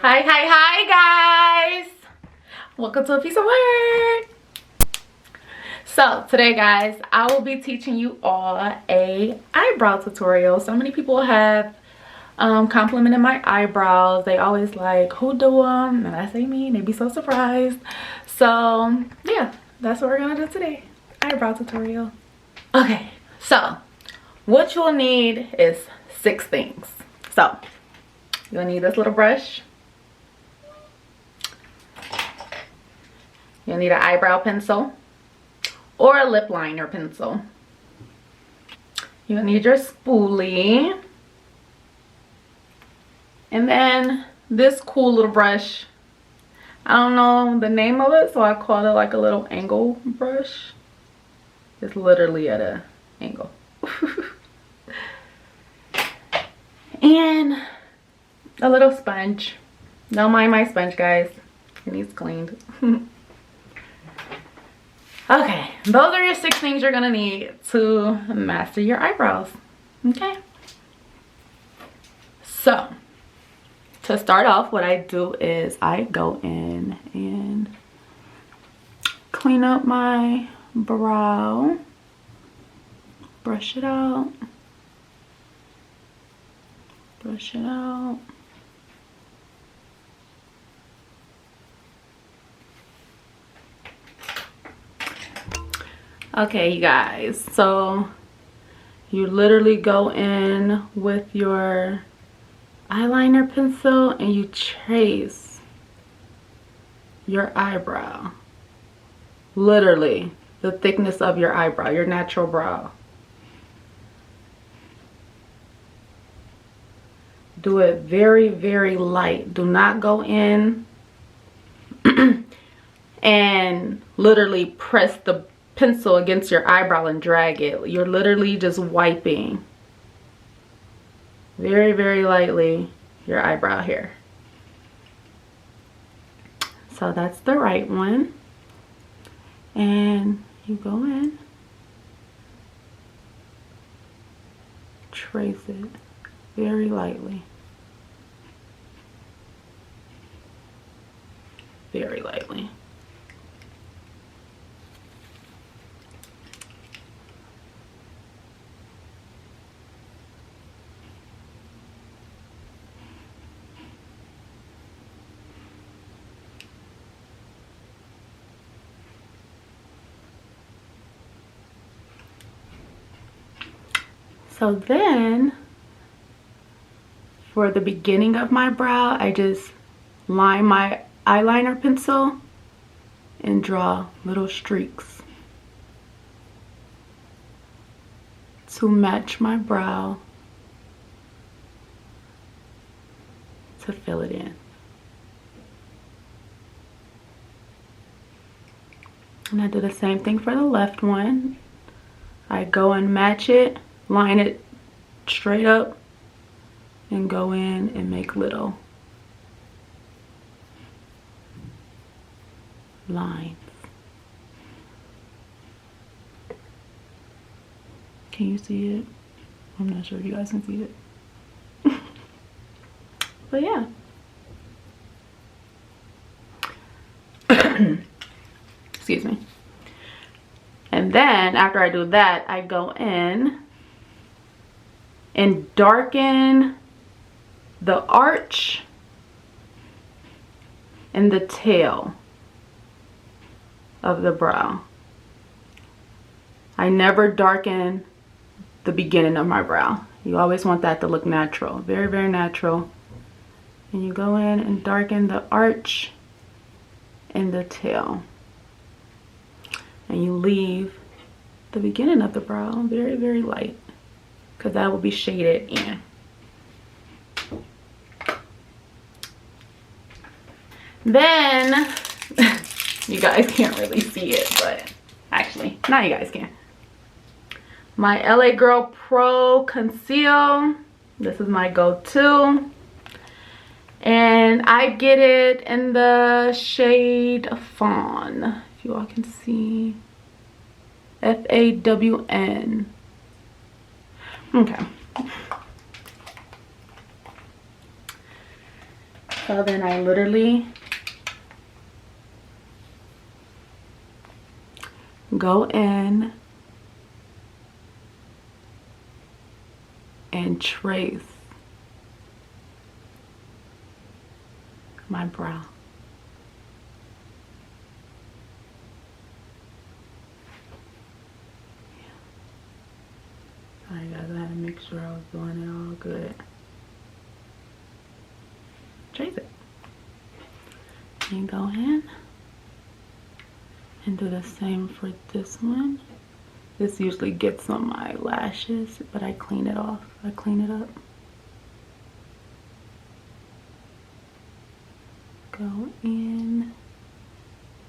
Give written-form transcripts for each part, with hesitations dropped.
Hi guys, welcome to a piece of work. So today guys, I will be teaching you all a eyebrow tutorial. So many people have complimented my eyebrows. They always like, who do them? And I say me, and they be so surprised. So yeah, that's what we're gonna do today, eyebrow tutorial. Okay, so what you'll need is 6 things. So you'll need this little brush. You'll need an eyebrow pencil or a lip liner pencil. You'll need your spoolie. And then this cool little brush. I don't know the name of it, so I call it like a little angle brush. It's literally at an angle. And a little sponge. Don't mind my sponge, guys. It needs cleaned. Okay, those are your 6 things you're gonna need to master your eyebrows. Okay, so to start off, what I do is I go in and clean up my brow, brush it out, brush it out. Okay, you guys, so you literally go in with your eyeliner pencil and you trace your eyebrow. Literally, the thickness of your eyebrow, your natural brow. Do it very, very light. Do not go in and literally press the pencil against your eyebrow and drag it. You're literally just wiping very, very lightly your eyebrow hair. So that's the right one. And you go in, trace it very lightly. Very lightly. So then, for the beginning of my brow, I just line my eyeliner pencil and draw little streaks to match my brow to fill it in. And I do the same thing for the left one. I go and match it, line it straight up, and go in and make little lines. Can you see it? I'm not sure if you guys can see it. But yeah. Excuse me. And then after I do that, I go in and darken the arch and the tail of the brow. I never darken the beginning of my brow. You always want that to look natural, very, very natural. And you go in and darken the arch and the tail. And you leave the beginning of the brow very, very light, because that will be shaded in. Then, you guys can't really see it, but actually, now you guys can. My LA Girl Pro Conceal. This is my go-to. And I get it in the shade Fawn. If you all can see. Fawn. Okay. So then I literally go in and trace my brow. Sorry guys, I had to make sure I was doing it all good. Trace it. And go in and do the same for this one. This usually gets on my lashes, but I clean it off. I clean it up. Go in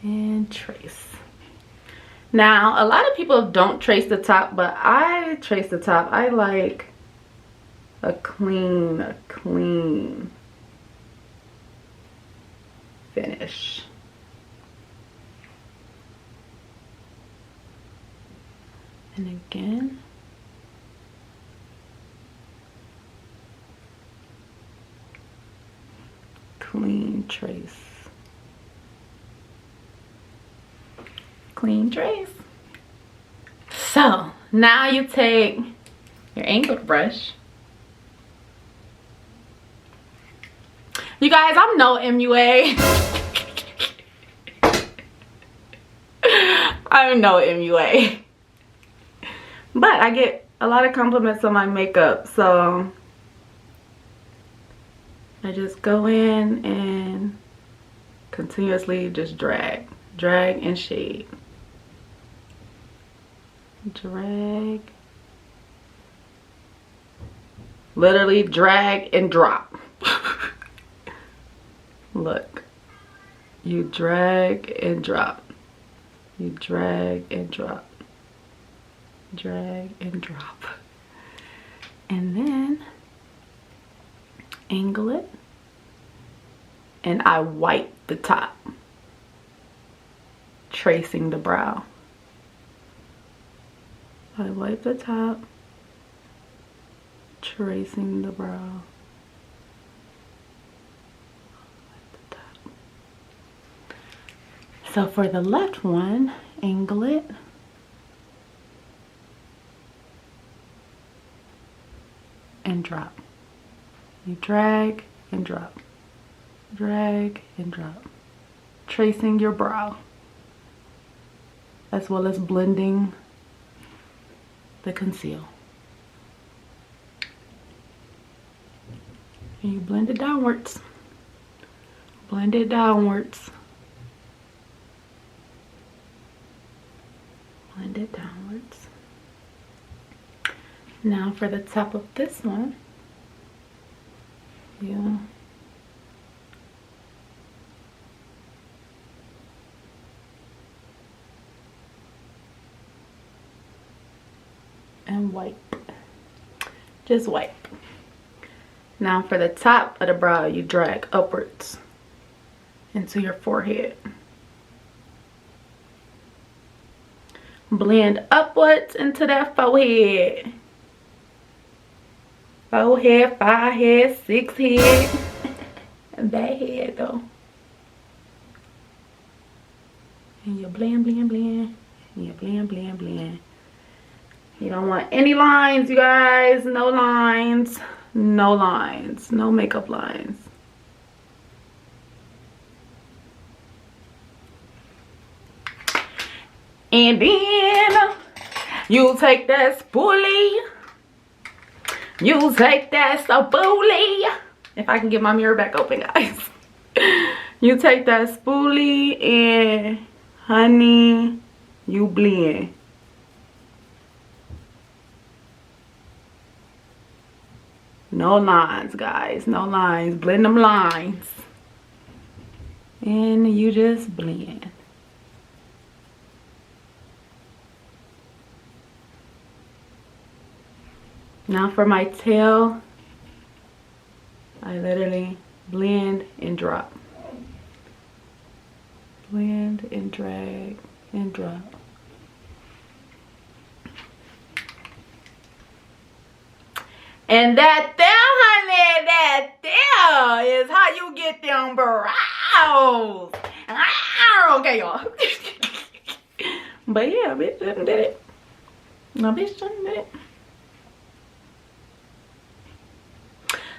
and trace. Now, a lot of people don't trace the top, but I trace the top. I like a clean finish. And again, clean trace. Clean trace. So now you take your angled brush. You guys, I'm no MUA. I'm no MUA. But I get a lot of compliments on my makeup, so I just go in and continuously just drag and shade. Drag. Literally drag and drop. Look. You drag and drop. You drag and drop. Drag and drop. And then angle it. And I wipe the top. Tracing the brow. I wipe the top, tracing the brow. So for the left one, angle it. And drop. You drag and drop. Drag and drop. Tracing your brow. As well as blending the conceal. And you blend it downwards. Blend it downwards. Blend it downwards. Now for the top of this one, you and wipe. Just wipe. Now for the top of the brow, you drag upwards into your forehead. Blend upwards into that forehead. Forehead, 5 head, 6 head. That head though. And you blend, blend, blend. And you blend, blend, blend. You don't want any lines, you guys. No lines. No lines. No makeup lines. And then you take that spoolie. You take that spoolie. If I can get my mirror back open, guys. You take that spoolie and honey, you blend. No lines, guys. No lines. Blend them lines. And you just blend. Now for my tail, I literally blend and drop. Blend and drag and drop. And that there, honey, that there is how you get them brows. Okay, y'all. But yeah, bitch done did it. No, bitch done did it.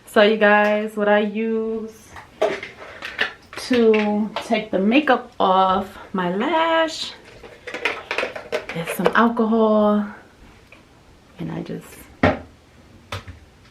So you guys, what I use to take the makeup off my lash is some alcohol, and I just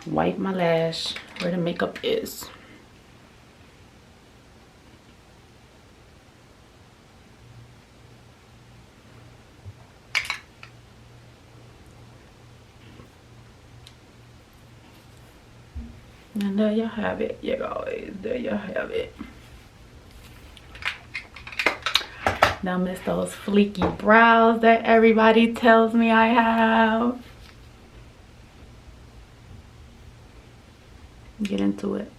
wipe my lash where the makeup is. And there you have it, you guys. There you have it. Now miss those fleeky brows that everybody tells me I have. Get into it.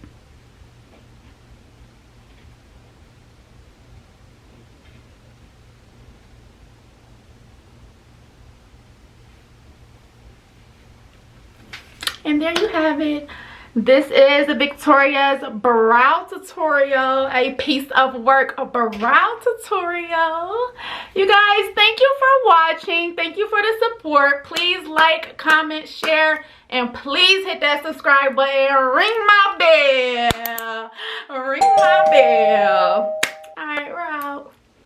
And there you have it. This is Victoria's brow tutorial, a piece of work, a brow tutorial. You guys, thank you for watching. Thank you for the support. Please like, comment, share, and please hit that subscribe button and ring my bell. Ring my bell. All right, we're out.